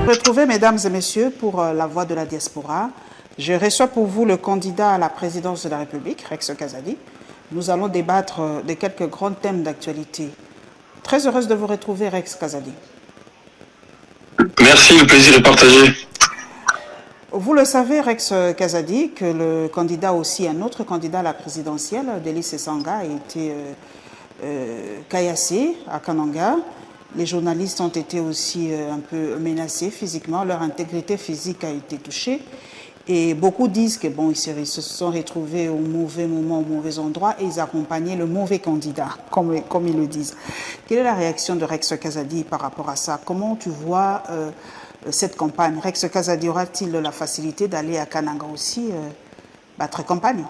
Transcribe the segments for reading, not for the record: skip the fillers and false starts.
Retrouvez, mesdames et messieurs, pour la voix de la diaspora. Je reçois pour vous le candidat à la présidence de la République, Rex Kazadi. Nous allons débattre de quelques grands thèmes d'actualité. Très heureuse de vous retrouver, Rex Kazadi. Merci, le plaisir est partagé. Vous le savez, Rex Kazadi, que le candidat aussi, un autre candidat à la présidentielle, Delis Sesanga, a été caillassé à Kananga. Les journalistes ont été aussi un peu menacés physiquement, leur intégrité physique a été touchée. Et beaucoup disent que bon, ils se sont retrouvés au mauvais moment, au mauvais endroit, et ils accompagnaient le mauvais candidat, comme ils le disent. Quelle est la réaction de Rex Kazadi par rapport à ça? Comment tu vois cette campagne? Rex Kazadi aura-t-il la facilité d'aller à Kananga aussi battre campagne?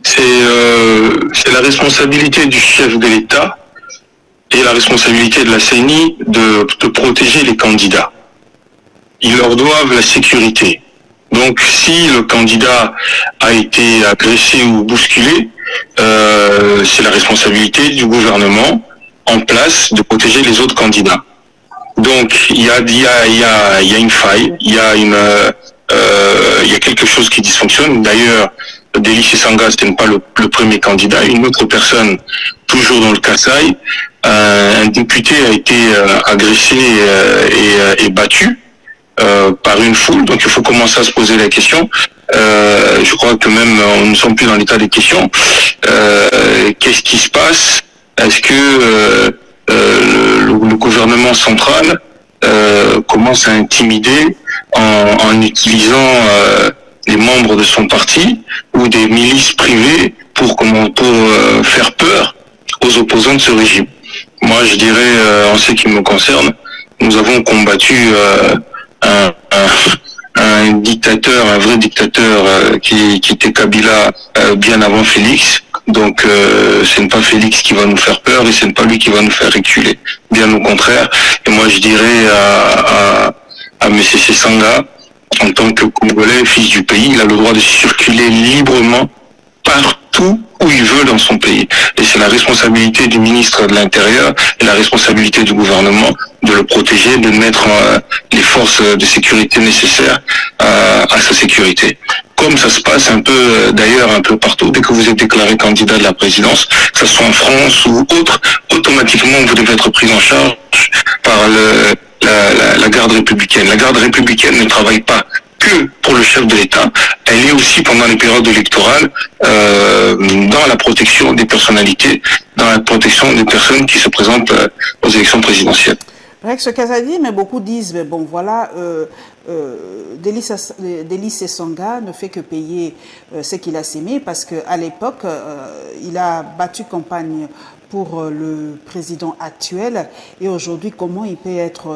C'est la responsabilité du chef de l'État et la responsabilité de la CENI de protéger les candidats. Ils leur doivent la sécurité. Donc, si le candidat a été agressé ou bousculé, c'est la responsabilité du gouvernement en place de protéger les autres candidats. Donc, il y a une faille, il y a quelque chose qui dysfonctionne. D'ailleurs, Delis Sesanga, ce n'est pas le premier candidat. Une autre personne, toujours dans le Kasaï, un député a été agressé et battu par une foule. Donc il faut commencer à se poser la question. Je crois que même on ne sommes plus dans l'état des questions. Qu'est-ce qui se passe? Est-ce que le gouvernement central commence à intimider en utilisant les membres de son parti ou des milices privées pour faire peur aux opposants de ce régime? Moi, je dirais, en ce qui me concerne, nous avons combattu un dictateur, un vrai dictateur qui était Kabila bien avant Félix. Donc ce n'est pas Félix qui va nous faire peur et ce n'est pas lui qui va nous faire reculer. Bien au contraire. Et moi je dirais à M. Sesanga, en tant que Congolais, fils du pays, il a le droit de circuler librement partout où il veut dans son pays. Et c'est la responsabilité du ministre de l'Intérieur et la responsabilité du gouvernement de le protéger, de mettre les forces de sécurité nécessaires à sa sécurité. Comme ça se passe un peu, d'ailleurs, un peu partout. Dès que vous êtes déclaré candidat de la présidence, que ce soit en France ou autre, automatiquement, vous devez être pris en charge par la garde républicaine. La garde républicaine ne travaille pas que pour le chef de l'État, elle est aussi pendant les périodes électorales dans la protection des personnalités, dans la protection des personnes qui se présentent aux élections présidentielles. Rex Kazadi, mais beaucoup disent, mais bon voilà, Delis Sesanga ne fait que payer ce qu'il a sémé parce qu'à l'époque, il a battu campagne pour le président actuel et aujourd'hui, comment il peut être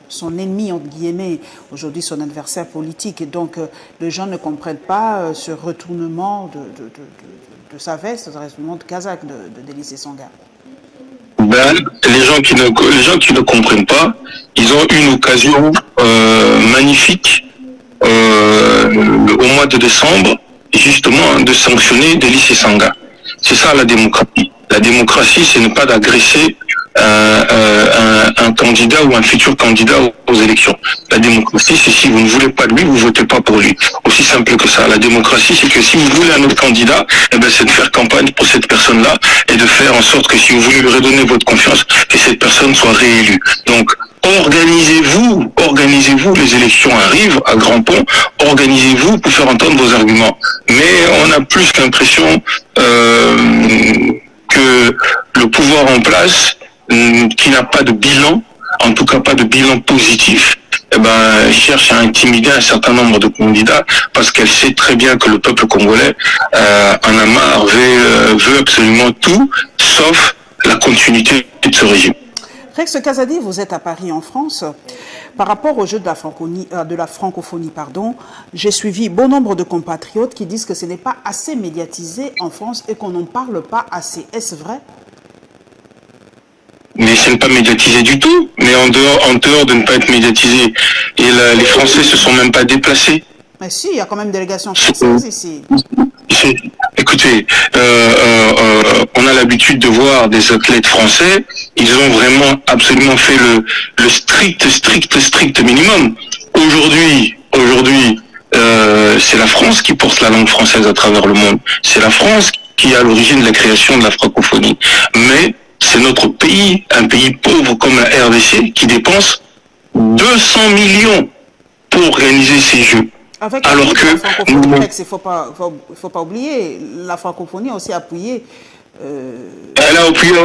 son ennemi, entre guillemets, aujourd'hui son adversaire politique. Et donc, les gens ne comprennent pas ce retournement de sa veste, ce retournement de Kazakh de Delis Sesanga. Les gens qui ne comprennent pas, ils ont une occasion magnifique au mois de décembre, justement, de sanctionner Delis Sesanga. C'est ça la démocratie. La démocratie, c'est ne pas d'agresser un candidat ou un futur candidat aux élections. La démocratie, c'est si vous ne voulez pas de lui, vous votez pas pour lui. Aussi simple que ça. La démocratie, c'est que si vous voulez un autre candidat, eh ben, c'est de faire campagne pour cette personne-là et de faire en sorte que si vous voulez lui redonner votre confiance, que cette personne soit réélue. Donc, organisez-vous, les élections arrivent à grands ponts, organisez-vous pour faire entendre vos arguments. Mais on a plus l'impression que le pouvoir en place, qui n'a pas de bilan, en tout cas pas de bilan positif, eh ben, cherche à intimider un certain nombre de candidats parce qu'elle sait très bien que le peuple congolais en a marre, veut absolument tout, sauf la continuité de ce régime. Rex Kazadi, vous êtes à Paris en France. Par rapport au jeu de la francophonie, j'ai suivi bon nombre de compatriotes qui disent que ce n'est pas assez médiatisé en France et qu'on n'en parle pas assez. Est-ce vrai? Mais ce n'est pas médiatisé du tout. Mais en dehors de ne pas être médiatisé, et les Français se sont même pas déplacés. Mais si, il y a quand même une délégation française ici. Écoutez, on a l'habitude de voir des athlètes français. Ils ont vraiment absolument fait le strict minimum. Aujourd'hui, c'est la France qui porte la langue française à travers le monde. C'est la France qui est à l'origine de la création de la francophonie. Mais c'est notre pays, un pays pauvre comme la RDC, qui dépense 200 millions pour organiser ces Jeux. Avec Alors que il ne faut pas oublier, la francophonie a aussi appuyé. Elle a appuyé à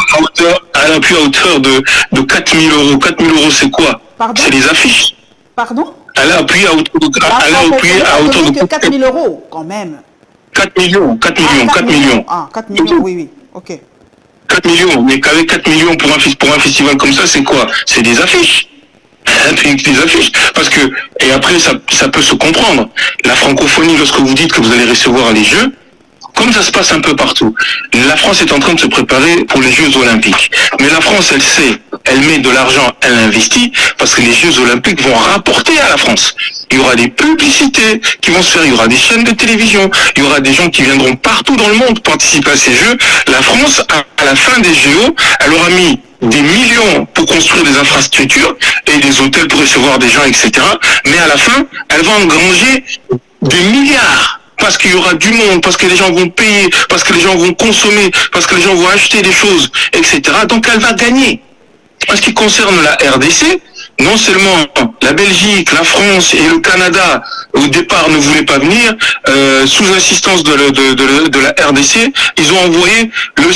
hauteur de 4 000 euros. 4 000 euros, c'est quoi? C'est les affiches. Pardon? Elle a appuyé à hauteur de 4 000 euros, quand même. 4 millions. Ah, 4 millions, oui, ok. 4 millions, mais qu'avec 4 millions pour un festival comme ça, c'est quoi? C'est des affiches. Des affiches. Parce que, et après, ça peut se comprendre. La francophonie, lorsque vous dites que vous allez recevoir les Jeux, comme ça se passe un peu partout, la France est en train de se préparer pour les Jeux Olympiques. Mais la France, elle sait, elle met de l'argent, elle investit, parce que les Jeux Olympiques vont rapporter à la France. Il y aura des publicités qui vont se faire, il y aura des chaînes de télévision, il y aura des gens qui viendront partout dans le monde participer à ces Jeux. La France, à la fin des JO, elle aura mis des millions pour construire des infrastructures et des hôtels pour recevoir des gens, etc. Mais à la fin, elle va engranger des milliards. Parce qu'il y aura du monde, parce que les gens vont payer, parce que les gens vont consommer, parce que les gens vont acheter des choses, etc. Donc elle va gagner. En ce qui concerne la RDC, non seulement la Belgique, la France et le Canada, au départ, ne voulaient pas venir, sous insistance de la RDC, ils ont envoyé le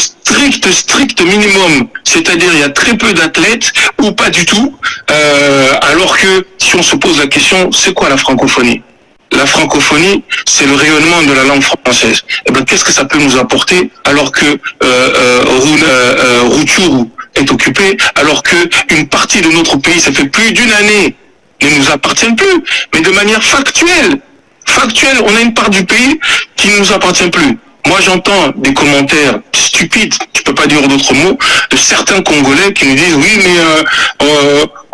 strict minimum. C'est-à-dire, il y a très peu d'athlètes, ou pas du tout, alors que, si on se pose la question, c'est quoi la francophonie? La francophonie, c'est le rayonnement de la langue française. Et ben, qu'est-ce que ça peut nous apporter alors que Rutshuru est occupé, alors que une partie de notre pays, ça fait plus d'une année, ne nous appartient plus, mais de manière factuelle, on a une part du pays qui ne nous appartient plus. Moi, j'entends des commentaires stupides, tu peux pas dire d'autres mots, de certains Congolais qui nous disent oui, mais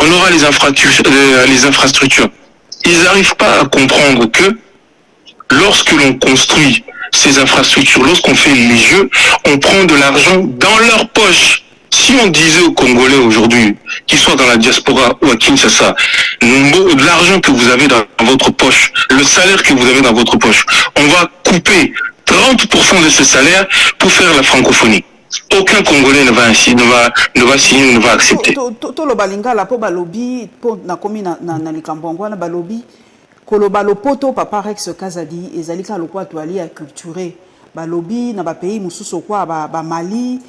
on aura les infrastructures. Ils n'arrivent pas à comprendre que lorsque l'on construit ces infrastructures, lorsqu'on fait les Jeux, on prend de l'argent dans leur poche. Si on disait aux Congolais aujourd'hui, qu'ils soient dans la diaspora ou à Kinshasa, l'argent que vous avez dans votre poche, le salaire que vous avez dans votre poche, on va couper 30% de ce salaire pour faire la francophonie. Aucun Congolais ne va signer, ne va accepter. Tout le balingala po balobi po na komi na likambongwa na balobi koloba lopoto papa Rex Kazadi ezalika lokwa to ali culturé balobi na ba pays mususu kwa ba Mali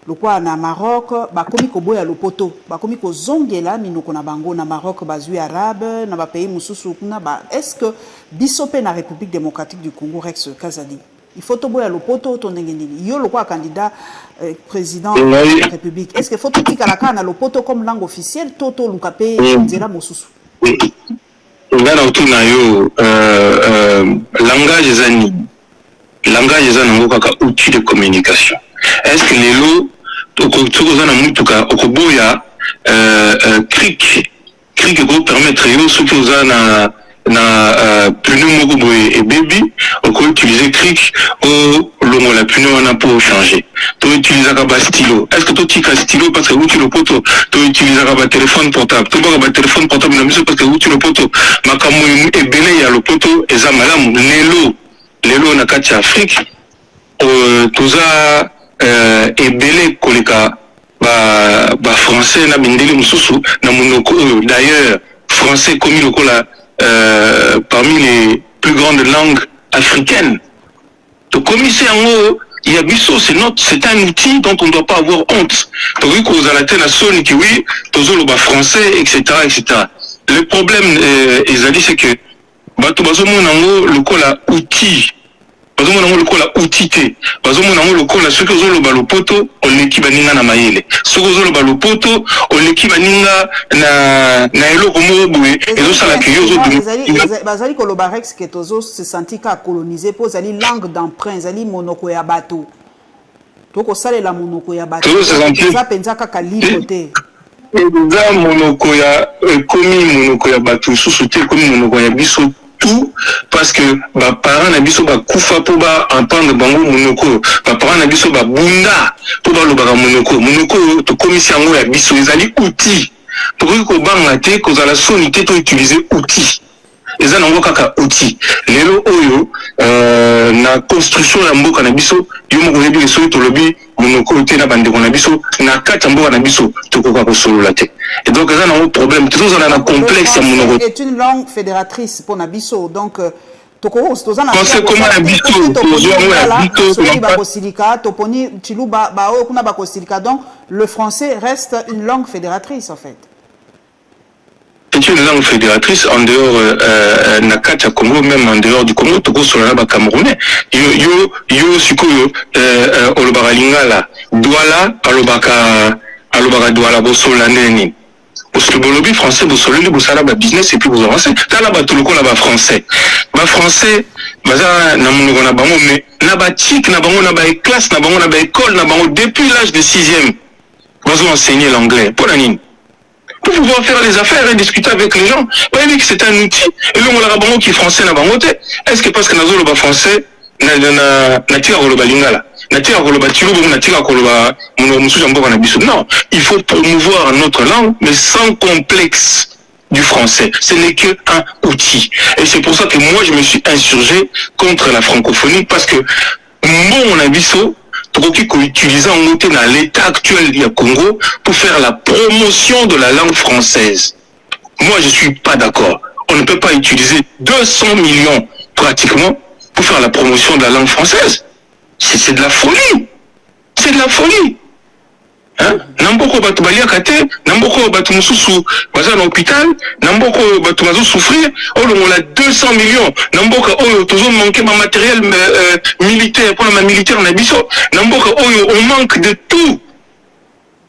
lokwa na Maroc ba komi koboya lopoto ba komi ko zongela minoko na bango na Maroc bazui arabe na ba pays mususu kuna ba est-ce que bisope na République démocratique du Congo Rex Kazadi il faut toboya lopoto to ndengenini yo lokwa candidat président de la République est-ce que faut tout tikalaka na lopoto comme langue officielle toto lukape nzela mosusu ngana utuna yo langage ezani kaka outil de communication. Est-ce que les lots tokozana mutuka okoboya cric ko permettre yo soki ozana na pneu moko boye et baby on peut utiliser cric au longo la pneu on a pour changer to utiliser ka stylo est-ce que to tika stylo parce que outil le poto to utiliser ka téléphone portable to ba téléphone portable na miso parce que outil le poto makamu e belé ya le poto eza malamu lelo na kati Afrique toza e belé koleka ba français na bindeli mususu na monoko d'ailleurs français comme lokola parmi les plus grandes langues africaines. Donc, comme ici en haut, il y a biso, c'est un outil dont on ne doit pas avoir honte. Donc, oui, qu'on a la tête à son qui oui, tous le français, etc., etc. Le problème, Ezali, c'est que, bato bazo mon en haut, le col a outil. Bazo mon en haut, le col a outil. Bazo mon en haut, le col a ce que zo le balopoto, on l'équipe baninga na maïle. Ce que zo le balopoto, on l'équipe baninga na elo komo boué. Et zo sala que yo zo bazali kolobarex que tozo se senti ka colonisé pour zali langue d'emprunt, zali monoko ya bato. Toko sale la monoko ya bato. Ça penza kaka libre. Eza monoko ya komi monoko ya bato sous te komi monoko ya biso tout parce que parents na biso kufa po entendre bango monoko, parents na biso bunda po balobaka monoko to komisi yango ya biso ezali outil pour ko banga te ko za la sonité to utiliser outil eza nango kaka outil lelo oyo na construction ya mboka na biso yo moko yebi so to lobi monoko te na bandeko na biso na kati mboka na biso to ko ka solola te et donc eza nango problème tout ça na complexe ya monoko est une langue fédératrice pour na biso donc toko tozana c'est comment la biso to ba kosilika toponi chiluba ba o kuna ba kosilika donc le français reste une langue fédératrice en fait. C'est une langue fédératrice en dehors Nakata Congo, même en dehors du Congo, Togo Solana Camerounais. Yo Sukoyo, Olobara Lingala, Douala, Alobara Douala, Bosolaneni. Parce que le français, vous solez, vous savez, business et puis vous avancez. T'as là-bas tout le coup là-bas français. Français, baza na monoko na bango mais na ba tic na bango na ba classe na bango na ba école na bango depuis l'âge de 6e. Vous enseigner l'anglais. Pour la nine. Pour pouvoir faire les affaires et discuter avec les gens. Vous voyez que c'est un outil. Et là, on a bango qui est français na bango te. Est-ce que parce que nazo le français na tira ko le lingala. Na tira ko le tilo na tira ko le musuja mboka na biso. Non, il faut promouvoir notre langue mais sans complexe du français. Ce n'est que un outil. Et c'est pour ça que moi je me suis insurgé contre la francophonie parce que mon abisso qui utilisé en monté dans l'état actuel du Congo pour faire la promotion de la langue française. Moi, je suis pas d'accord. On ne peut pas utiliser 200 millions pratiquement pour faire la promotion de la langue française. C'est de la folie. C'est de la folie. Hein? Namboko batu balia kate, namboko batu mususu baza na hôpital, namboko batu bazo souffrir, on a 200 millions, namboko oyo tozo manquer ma matériel militaire pour la militaire na biso, namboko oyo on manque de tout.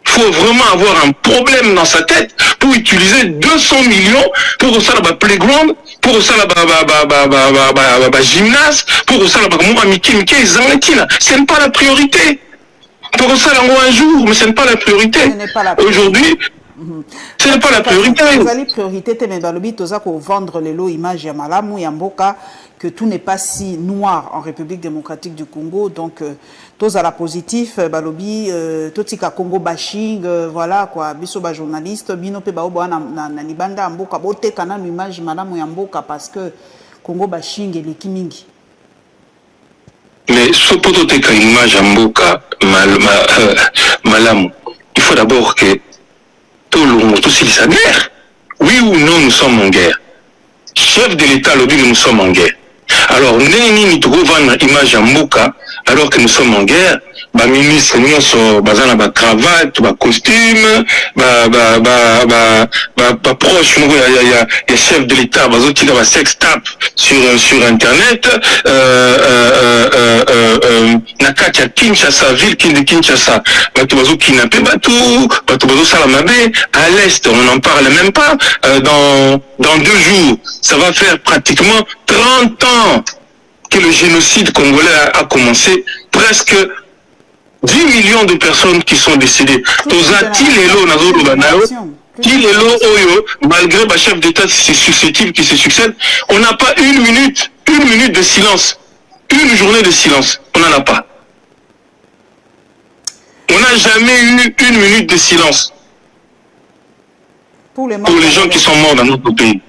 Il faut vraiment avoir un problème dans sa tête pour utiliser 200 millions pour ça la playground, pour ça la gymnase, pour ça la ce n'est pas la priorité. Pour ça, un jour, mais ce n'est pas la priorité. Aujourd'hui, ce n'est pas la priorité. La priorité, c'est de vendre les lots images à Malamu et à Mboka, que tout n'est pas si noir en République démocratique du Congo. Donc, tous à la positif, balobi, tout tika Congo bashing, voilà quoi, biso ba journaliste, bino pe ba obo na libanda Mboka, bote kana image Malamu et Mboka parce que Congo bashing et les kimingi. Mais ce prototype à image en Mboka, Malamu, il faut d'abord que tout le monde, tout sa guerre. Oui ou non, nous sommes en guerre. Chef de l'État, le dit que nous sommes en guerre. Alors, nous devons vendre image en Mboka, alors que nous sommes en guerre. Ba ministre nous so bazana ba cravate ba costume ba proche il y a chef de l'état bazoti ba sex tap sur internet na kati ya Kinshasa ville de Kinshasa bato bazo kidnapper bato bazo sala mabe à l'est on n'en parle même pas dans 2 jours ça va faire pratiquement 30 ans que le génocide congolais a commencé presque 10 millions de personnes qui sont décédées. Malgré le chef d'État successif qui se succède, on n'a pas une minute de silence. Une journée de silence. On n'en a pas. On n'a jamais eu une minute de silence. Pour les gens qui sont morts dans notre pays.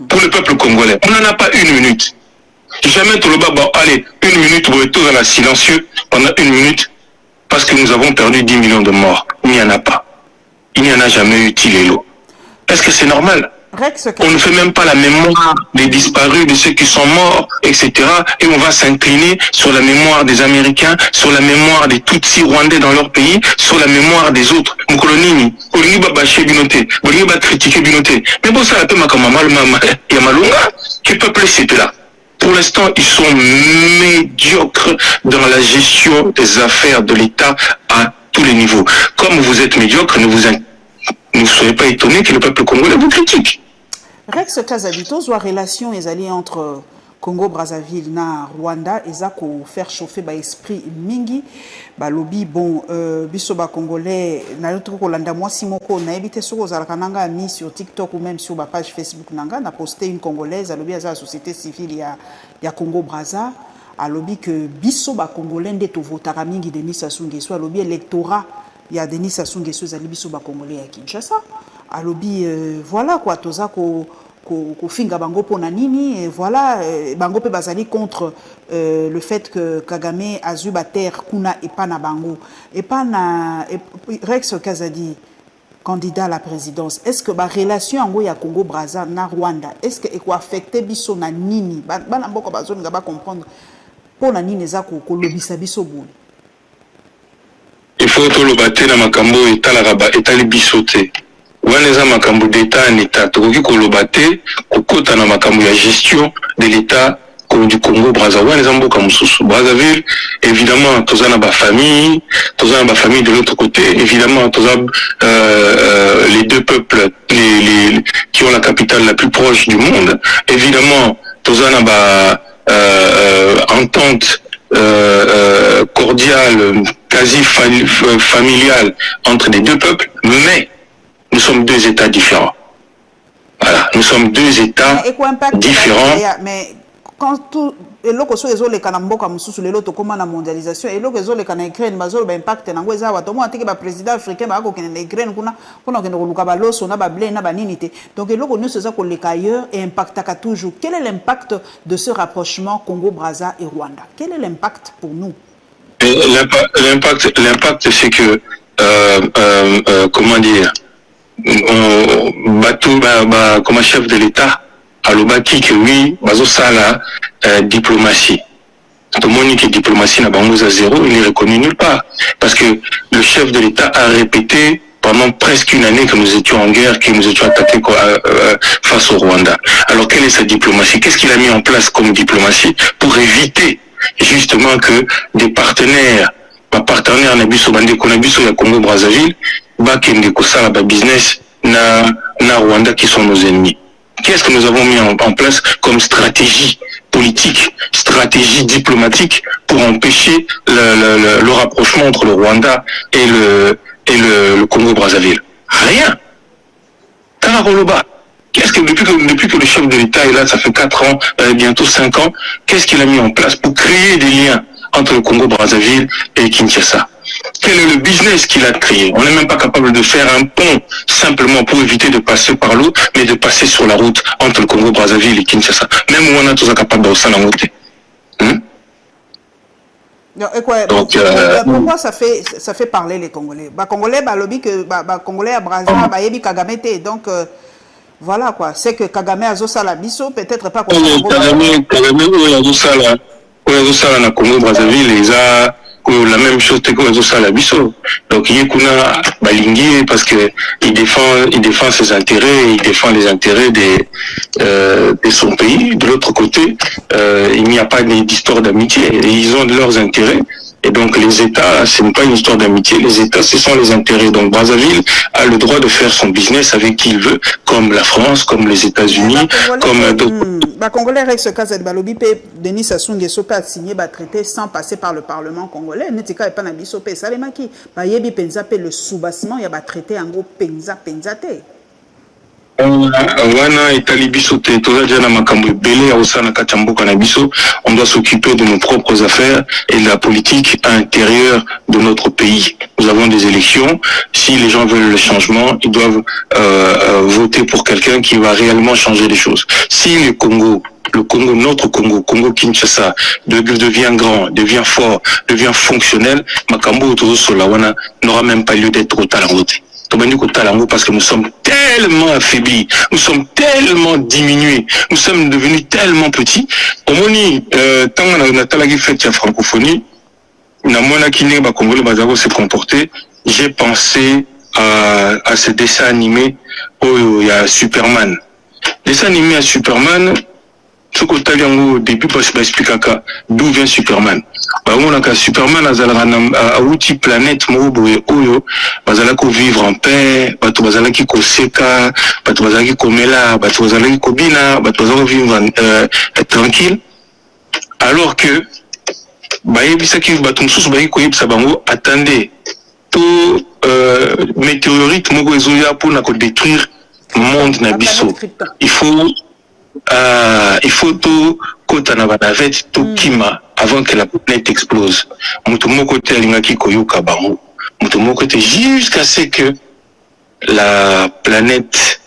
Pour le peuple congolais. On n'en a pas une minute. Jamais tout le bas, allez, une minute, vous êtes tous dans la silencieux pendant une minute. Parce que nous avons perdu 10 millions de morts. Il n'y en a pas. Il n'y en a jamais eu Tilélo. Est-ce que c'est normal? On ne fait même pas la mémoire des disparus, de ceux qui sont morts, etc. Et on va s'incliner sur la mémoire des Américains, sur la mémoire des Tutsis rwandais dans leur pays, sur la mémoire des autres. Moukolonini, Olingi Babaché Binoté, Olingi Bakritiké Binoté. Mais bon, ça, la paix, Yamalunga, qui peuple ces là. Pour l'instant, ils sont médiocres dans la gestion des affaires de l'État à tous les niveaux. Comme vous êtes médiocres, ne soyez pas étonnés que le peuple congolais vous critique. Rex Kazabito, soit relation et alliés entre Congo Brazzaville na Rwanda eza ko faire chauffer ba esprit mingi ba lobby bon biso ba congolais na yoto ko landa mwasi moko na ebite soko za kananga mis sur TikTok ou même sur ba page Facebook nanga na posté une congolaise a lobby à la société civile ya Congo Brazza a lobby que biso ba congolais nde to votaka mingi Denis Sassou Nguesso a lobby électorat ya Denis Sassou Nguesso za biso ba congolais ya Kinshasa a lobby voilà quoi toza ko finga bango pona nini et voilà bango pe bazali contre le fait que Kagame azuba terre kuna et pas na bango et pas na Rex Kazadi candidat à la présidence est-ce que ba relation ango ya Congo Brazza na Rwanda est-ce que eko affecter biso na nini bana mboko bazoni ngaba comprendre pona nini za ko lobisa biso bon il faut to lobate na makambo etalaka etali biso te wana eza makambo d'état en état tokoki koloba te kokota na makambo ya gestion de l'état du Congo Brazza wana eza mboka mosusu Brazzaville évidemment toza na bafamille de l'autre côté évidemment toza les deux peuples qui ont la capitale la plus proche du monde évidemment toza na entente cordiale quasi familiale entre les deux peuples mais nous sommes deux États différents. Voilà, nous sommes deux États différents. Mais quand tout eloko so ezo le kanamboka mususu lelo to koma na mondialisation eloko ezo le kana Ukraine bazolo ba impact na ngweza wa tomo atike ba président africain ba ko kene Ukraine kuna kona kene ko luka ba loso na ba blé na ba nini te. Donc eloko nous ça ko le ailleurs et impactaka toujours. Quel est l'impact de ce rapprochement Congo Brazza et Rwanda? Quel est l'impact pour nous? L'impact c'est que comment dire comme chef de l'État à l'obaki que oui bazo sala diplomatie tout le monde qui diplomatie n'a pas à zéro il est reconnu nulle part parce que le chef de l'État a répété pendant presque une année que nous étions en guerre que nous étions attaqués face au Rwanda. Alors quelle est sa diplomatie? Qu'est-ce qu'il a mis en place comme diplomatie pour éviter justement que des partenaires nabiso bande konabiso ya Congo Brazzaville bakende kosala ba business na Rwanda qui sont nos ennemis. Qu'est-ce que nous avons mis en place comme stratégie politique, stratégie diplomatique pour empêcher le rapprochement entre le Rwanda et le Congo Brazzaville? Rien. Karoloba. Qu'est-ce que depuis que le chef de l'État est là, ça fait 4 ans, bientôt 5 ans, qu'est-ce qu'il a mis en place pour créer des liens entre le Congo Brazzaville et Kinshasa? Quel est le business qu'il a créé? On n'est même pas capable de faire un pont simplement pour éviter de passer par l'eau, mais de passer sur la route entre le Congo Brazzaville et Kinshasa. Même où on a tous capable de s'en monter. Donc, pourquoi ça fait parler les Congolais? Bah Congolais, bah lobby que bah Congolais à Brazza, bah yebi Kagame te. Donc voilà quoi. C'est que Kagame a Zosala biso peut-être pas. Kagame oyo sala na Congo Brazzaville la même chose que Zosala biso. Donc yekuna balingi parce que il défend ses intérêts, il défend les intérêts de son pays. De l'autre côté, il n'y a pas d'histoire d'amitié. Ils ont leurs intérêts. Et donc les États, ce n'est pas une histoire d'amitié, les États, ce sont les intérêts. Donc Brazzaville a le droit de faire son business avec qui il veut, comme la France, comme les États-Unis, comme d'autres. Congolais Rex Kazadi Balobi Denis Sassou Nguesso a signé un traité sans passer par le Parlement congolais. Netika et pas na biso pe salemaki. Ba yebi penza pe le soubassement ya ba traité en gros penza te. Wana etali biso te toza déjà na makambo ebele ya osana kati ya mboka na biso. On doit s'occuper de nos propres affaires et de la politique intérieure de notre pays. Nous avons des élections. Si les gens veulent le changement, ils doivent voter pour quelqu'un qui va réellement changer les choses. Si le Congo, notre Congo, Congo Kinshasa, devient grand, devient fort, devient fonctionnel, makambo otozo solawana n'aura même pas lieu d'être au talangote. Parce que nous sommes tellement affaiblis, nous sommes tellement diminués, nous sommes devenus tellement petits. Omoni, tant qu'on a talagi fait la francophonie, na mona kine ba Congolais bazako se comporter, j'ai pensé à ce dessin animé où il y a Superman. Dessin animé à Superman, ce qu'on t'a dit au début, parce que expliquer d'où vient Superman. On a Superman a outil planète moboye oyo bazala ko vivre en paix, bato bazala ki ko seka, bato bazala ki komela, bato bazala ki kobina, bato bazala vivre tranquille. Alors que, attendez, tout météorite, pour détruire le monde Nabiso. Il faut tout côté na navette tout kima avant que la planète explose. Mutumoko te alingaki koyoka bango. Mutumoko te jusqu'à ce que la planète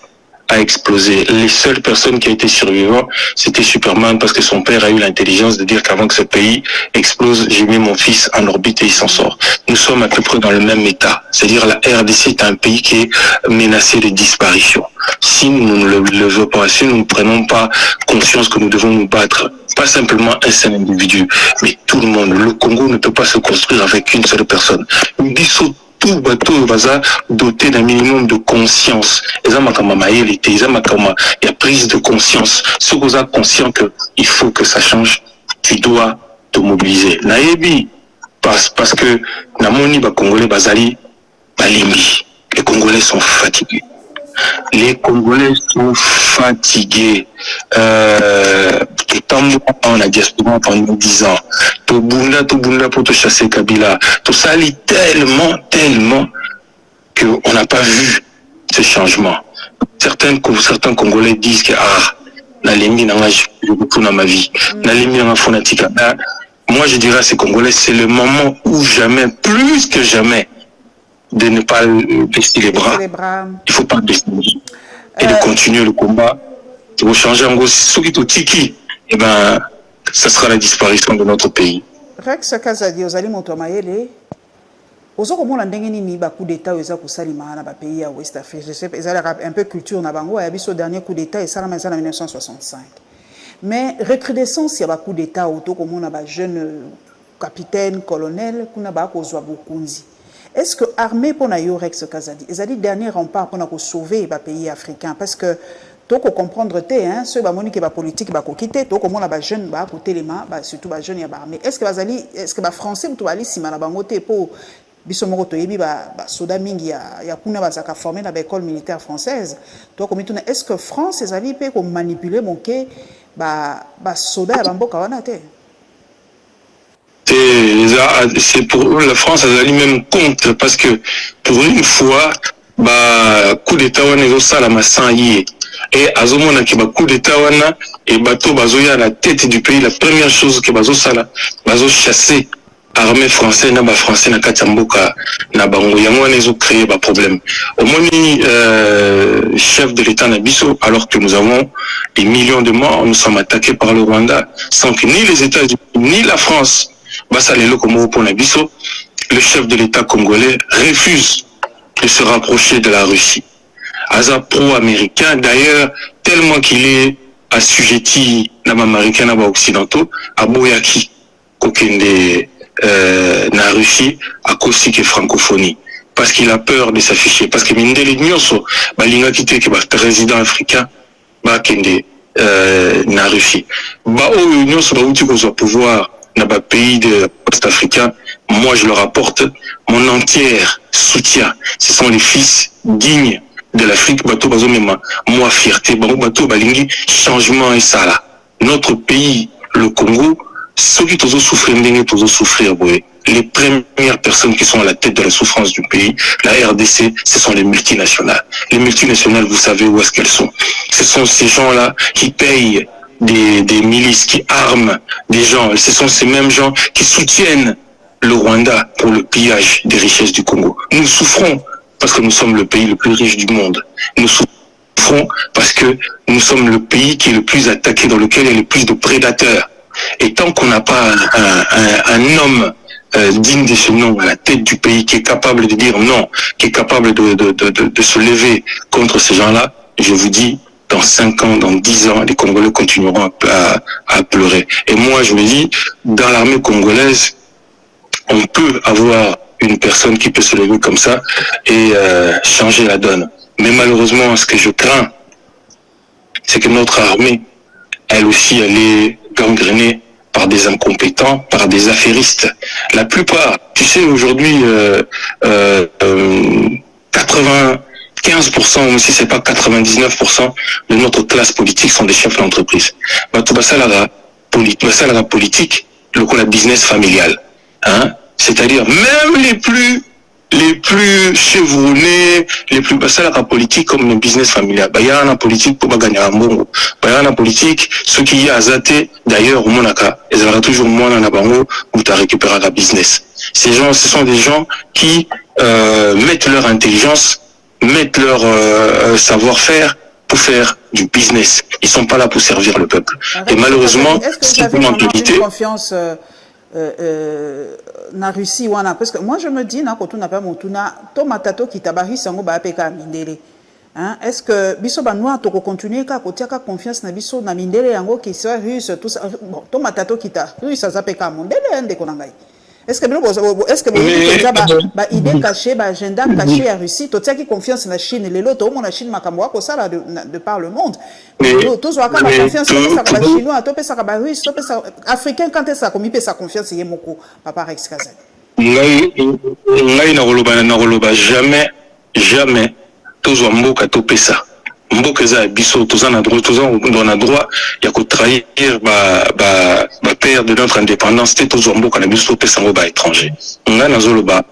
a explosé. Les seules personnes qui étaient survivantes, c'était Superman, parce que son père a eu l'intelligence de dire qu'avant que ce pays explose, j'ai mis mon fils en orbite et il s'en sort. Nous sommes à peu près dans le même état. C'est-à-dire la RDC est un pays qui est menacé de disparition. Si nous ne le levons pas, si nous ne prenons pas conscience que nous devons nous battre, pas simplement un seul individu, mais tout le monde. Le Congo ne peut pas se construire avec une seule personne. Nous disons tout bateau va doté d'un minimum de conscience. Il y a prise de conscience. Si vous êtes conscient qu'il faut que ça change, tu dois te mobiliser. Naebi, parce que Namoni Congolais Bazali, Balimbi. Les Congolais sont fatigués. Les Congolais sont fatigués. On a diaspora pendant 10 ans. Tout bunda pour te chasser Kabila. Tout ça lit tellement qu'on n'a pas vu ce changement. Certains Congolais disent que la limite n'a pas beaucoup dans ma vie. La limite n'a phonatique. Moi je dirais à ces Congolais, c'est le moment où jamais, plus que jamais, de ne pas baisser les bras. Il ne faut pas baisser les bras. Et de continuer le combat. Pour changer en gros, ce qui est au tiki, eh ben, ça sera la disparition de notre pays. Rex Kazadi, Ozali Montomayele, Ozoko mona ndenge nini ba coup d'état eza ko salima na ba pays à West Afrique. Je sais ezali un peu culture na bango ya biso dernier coup d'état et ça en 1965. Mais recrudescence ya ba coup d'état auto ko mona ba jeune capitaine, colonel kuna ba ko zwa bokunzi. Est-ce que armée pour na yo Rex Kazadi, ezali dernier rempart pour na ko sauver ba pays africains parce que toko comprendre te hein ceux ba moni ke ba politique ba ko quitter toko mona ba jeune ba ko telema ba surtout ba jeune ya ba armée. Est-ce que ba français mutu bali sima na bango te pour biso moko toyebi ba soda mingi ya kuna bazaka formé na ba école militaire française toko mituna est-ce que France ezali pe ko manipuler monke ba soda ya bamboka wana te? C'est pour eux, la France a même compte parce que pour une fois coup d'état wana ezosala massan yé et azomona ki coup d'état wana et bateau bazoya à la tête du pays. La première chose que bazosala bazo chasser armée française na ba français na katamboka na bango yango wana ezo créer ba problème au moni chef de l'état na biso alors que nous avons des millions de morts. Nous sommes attaqués par le Rwanda sans que ni les États-Unis ni la France le chef de l'État congolais refuse de se rapprocher de la Russie. Asa pro-américain, d'ailleurs, tellement qu'il est assujetti aux Américains, aux Occidentaux, à Boyaki, kokende na Russie, à cause de francophonie. Parce qu'il a peur de s'afficher. Parce que Mindele Nyoso, balinga kite ke ba président africain, ba kende na Russie. Ba o Nyoso ba uti ko pouvoir dans le pays de l'Ouest-Africain, moi je leur apporte mon entier soutien. Ce sont les fils dignes de l'Afrique. Bateau bazo mema, moi fierté, bateau balingi, changement et ça là. Notre pays, le Congo, ceux qui tous souffrent, les premières personnes qui sont à la tête de la souffrance du pays, la RDC, ce sont les multinationales. Les multinationales, vous savez où est-ce qu'elles sont. Ce sont ces gens-là qui payent des milices, qui arment des gens. Ce sont ces mêmes gens qui soutiennent le Rwanda pour le pillage des richesses du Congo. Nous souffrons parce que nous sommes le pays le plus riche du monde. Nous souffrons parce que nous sommes le pays qui est le plus attaqué, dans lequel il y a le plus de prédateurs. Et tant qu'on n'a pas un homme digne de ce nom à la tête du pays, qui est capable de dire non, qui est capable de se lever contre ces gens-là, je vous dis, dans 5 ans, dans 10 ans, les Congolais continueront à pleurer. Et moi, je me dis, dans l'armée congolaise, on peut avoir une personne qui peut se lever comme ça et changer la donne. Mais malheureusement, ce que je crains, c'est que notre armée, elle aussi, elle est gangrénée par des incompétents, par des affairistes. La plupart, tu sais, aujourd'hui, 15%, ou si c'est pas 99% de notre classe politique sont des chefs d'entreprise. Pour la politique, la business familial. Hein? C'est-à-dire, même les plus chevronnés, les plus basses la politique comme le business familial. Il y a une politique pour gagner un bon. Il y a une politique, ceux qui y a azaté, d'ailleurs, au Monaka, ils auront toujours moins dans la bango où tu as récupéré la business. Ces gens, ce sont des gens qui mettent leur intelligence, mettent leur savoir-faire pour faire du business. Ils sont pas là pour servir le peuple. Arrête, et malheureusement, c'est une mentalité. Confiance na Russie wana parce que moi je me dis na quand on n'a pas montuna to matato qui tabari sango ba peka mindele hein est-ce que biso ba noir to continuer ka kotia ka confiance na biso na mindele yango qui soit russe tout ça bon to matato qui ta russe ça peka mondele ende konangai est-ce que ba idée cachée ba agenda caché à Russie to tia qui confiance na Chine les loto mon na Chine makambo ko ça là de par le monde to zo ka confiance ça ka chinois to pesa ka russe to pesa africain quand est-ce comme il pesa confiance yemoko papa Rex Kazen ngai na roloba jamais to zo mboka to pesa mboka za biso to za na droit ya ko trahir ba père de notre indépendance to zo mboka na biso pesa ngo ba étranger ngai na zoloba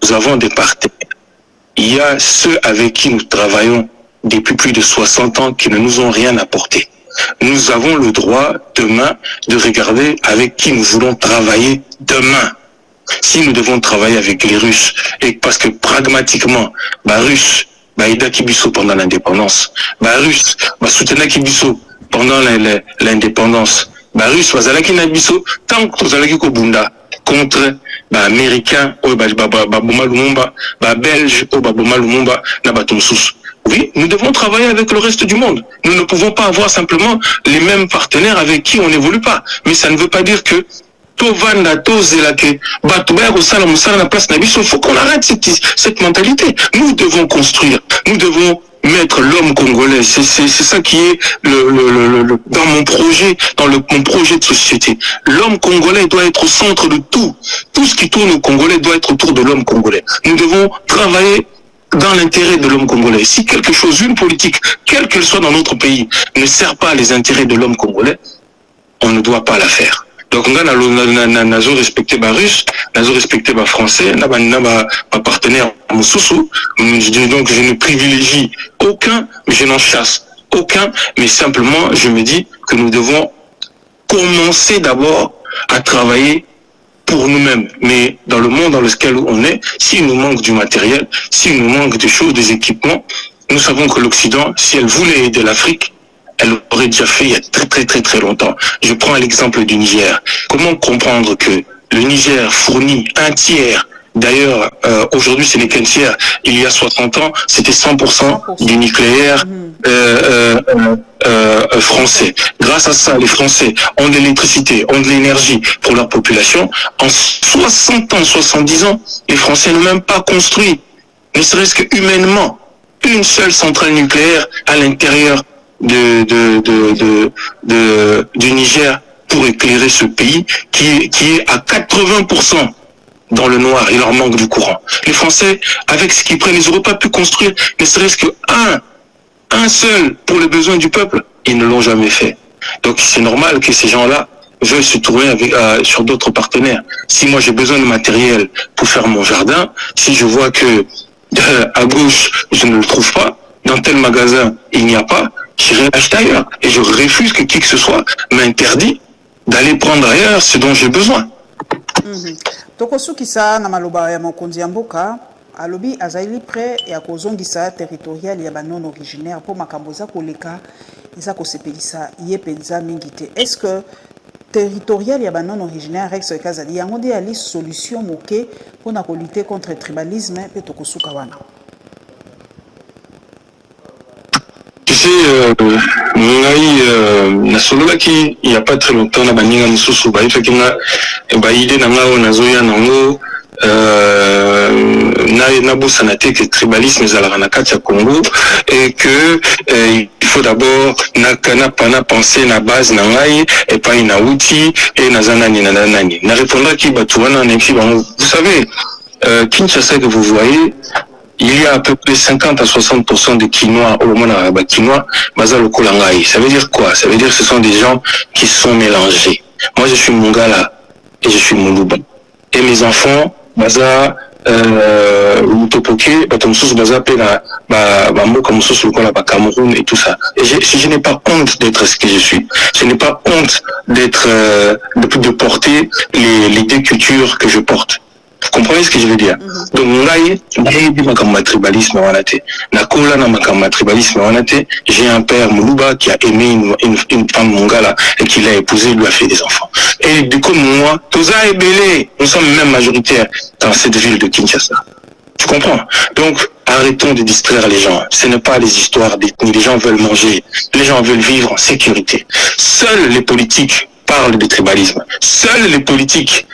nous avons des partenaires il y a ceux avec qui nous travaillons depuis plus de 60 ans qui ne nous ont rien apporté. Nous avons le droit demain de regarder avec qui nous voulons travailler demain. Si nous devons travailler avec les Russes, et parce que pragmatiquement, Russes, aida Kibiso pendant l'indépendance, Russes, soutenir Kibiso pendant l'indépendance, Russes, Wazalaki Nabiso, tant que Wazalaki Kobunda, contre Américains, Belges, Nabatomsous. Oui, nous devons travailler avec le reste du monde. Nous ne pouvons pas avoir simplement les mêmes partenaires avec qui on n'évolue pas. Mais ça ne veut pas dire que il faut qu'on arrête cette mentalité. Nous devons construire, nous devons mettre l'homme congolais. C'est ça qui est dans mon projet, mon projet de société. L'homme congolais doit être au centre de tout. Tout ce qui tourne au Congolais doit être autour de l'homme congolais. Nous devons travailler dans l'intérêt de l'homme congolais. Si quelque chose, une politique, quelle qu'elle soit dans notre pays, ne sert pas les intérêts de l'homme congolais, on ne doit pas la faire. Donc, on a respecté les Russes, on a respecté les Français, on a partenaire Moussoussou. Donc, je ne privilégie aucun, mais je n'en chasse aucun. Mais simplement, je me dis que nous devons commencer d'abord à travailler pour nous-mêmes. Mais dans le monde dans lequel on est, s'il nous manque du matériel, s'il nous manque des choses, des équipements, nous savons que l'Occident, si elle voulait aider l'Afrique, elle aurait déjà fait il y a très longtemps. Je prends l'exemple du Niger. Comment comprendre que le Niger fournit un tiers, d'ailleurs aujourd'hui ce n'est qu'un tiers, il y a 60 ans c'était 100% du nucléaire français. Grâce à ça, les Français ont de l'électricité, ont de l'énergie pour leur population. En 60 ans, 70 ans, les Français n'ont même pas construit, ne serait-ce que humainement, une seule centrale nucléaire à l'intérieur du Niger pour éclairer ce pays qui est à 80% dans le noir. Il leur manque du courant. Les Français, avec ce qu'ils prennent, ils n'auraient pas pu construire ne serait-ce que un seul pour les besoins du peuple. Ils ne l'ont jamais fait. Donc c'est normal que ces gens-là veulent se tourner sur d'autres partenaires. Si moi j'ai besoin de matériel pour faire mon jardin, si je vois que à gauche je ne le trouve pas, dans tel magasin il n'y a pas, j'irai acheter ailleurs. Et je refuse que qui que ce soit m'interdit d'aller prendre ailleurs ce dont j'ai besoin. Tokosukisa na maloba ya mokonzi ya mboka alobi azaili prêt ya kozongisa territorial ya banon originaire pour makambo za koleka eza kosepelisa ye penza mingi te. Est-ce que territorial ya banon originaire Rex Kazali yango nde ali solution moke mpona kolutter contre tribalisme pe tokosuka wana? Tu sais, nasololaki il y a pas très longtemps na baninga mususu baifaki na idée na ngao nazoya nango na bosana te que tribalisme ezalaka na kati ya Congo et que il faut d'abord na penser na base na ngai et pas na outil et na zanani na nani na répondra ki batu wana na ki vous savez Kinshasa que vous voyez il y a à peu près 50 à 60% des Quinois, au moment où Quinois, Bazalo Kolangai. Ça veut dire quoi? Ça veut dire que ce sont des gens qui sont mélangés. Moi, je suis Mongala et je suis Moulouba. Et mes enfants, Baza, Utopoke, Batomsus, Baza, Pena, Bambo, Kamosus, Lukola, Cameroun et tout ça. Et je n'ai pas honte d'être ce que je suis. Je n'ai pas honte d'être, de porter les deux cultures que je porte. Vous comprenez ce que je veux dire? Donc, j'ai un père Moulouba qui a aimé une femme mongala et qui l'a épousée, lui a fait des enfants. Et du coup, moi, Toza et Belé, nous sommes même majoritaires dans cette ville de Kinshasa. Tu comprends? Donc, arrêtons de distraire les gens. Ce n'est pas les histoires d'ethnie. Les gens veulent manger. Les gens veulent vivre en sécurité. Seuls les politiques parlent de tribalisme. Seuls les politiques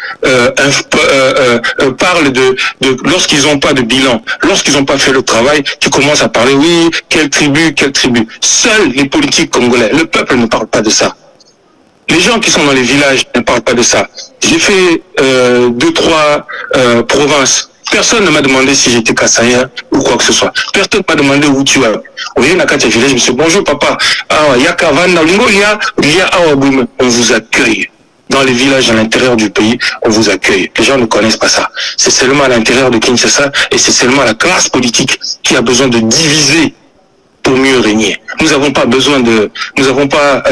parlent de lorsqu'ils n'ont pas de bilan, lorsqu'ils n'ont pas fait le travail, tu commences à parler, oui, quelle tribu, quelle tribu. Seuls les politiques congolais, le peuple ne parle pas de ça. Les gens qui sont dans les villages ne parlent pas de ça. J'ai fait 2-3 provinces. Personne ne m'a demandé si j'étais kassaïen ou quoi que ce soit. Personne ne m'a demandé où tu es. Oui, Nakati village, je me suis dit, bonjour papa. Ah, on vous accueille. Dans les villages à l'intérieur du pays, on vous accueille. Les gens ne connaissent pas ça. C'est seulement à l'intérieur de Kinshasa et c'est seulement la classe politique qui a besoin de diviser pour mieux régner. Nous n'avons pas besoin de, nous n'avons pas,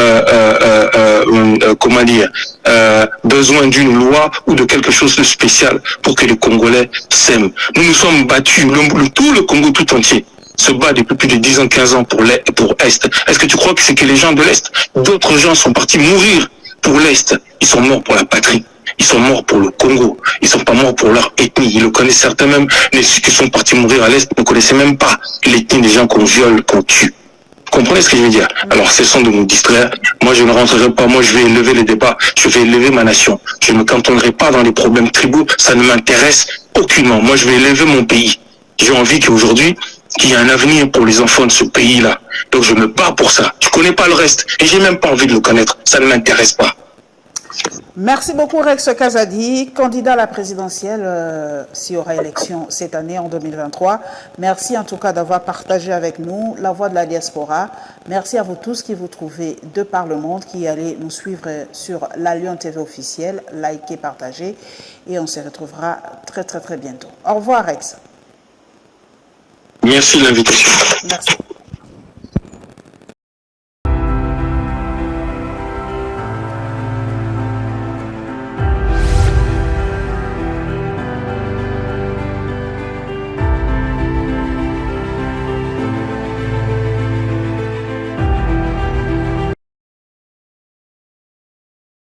comment dire, besoin d'une loi ou de quelque chose de spécial pour que les Congolais s'aiment. Nous nous sommes battus, tout le Congo tout entier se bat depuis plus de 10 ans, 15 ans pour l'Est. Est-ce que tu crois que c'est que les gens de l'Est, d'autres gens sont partis mourir pour l'Est? Ils sont morts pour la patrie. Ils sont morts pour le Congo. Ils sont pas morts pour leur ethnie. Ils le connaissent certains même. Mais ceux qui sont partis mourir à l'Est ne connaissaient même pas l'ethnie des gens qu'on viole, qu'on tue. Vous comprenez ce que je veux dire? Alors, cessons de nous distraire. Moi, je ne rentrerai pas. Moi, je vais élever les débats. Je vais élever ma nation. Je ne me cantonnerai pas dans les problèmes tribaux. Ça ne m'intéresse aucunement. Moi, je vais élever mon pays. J'ai envie qu'aujourd'hui, qu'il y ait un avenir pour les enfants de ce pays-là. Donc, je me bats pour ça. Je connais pas le reste. Et j'ai même pas envie de le connaître. Ça ne m'intéresse pas. Merci beaucoup Rex Kazadi, candidat à la présidentielle s'il y aura élection cette année en 2023. Merci en tout cas d'avoir partagé avec nous la voix de la diaspora. Merci à vous tous qui vous trouvez de par le monde, qui allez nous suivre sur la Lyon TV officielle, likez, partagez et on se retrouvera très bientôt. Au revoir Rex. Merci de l'invitation. Merci.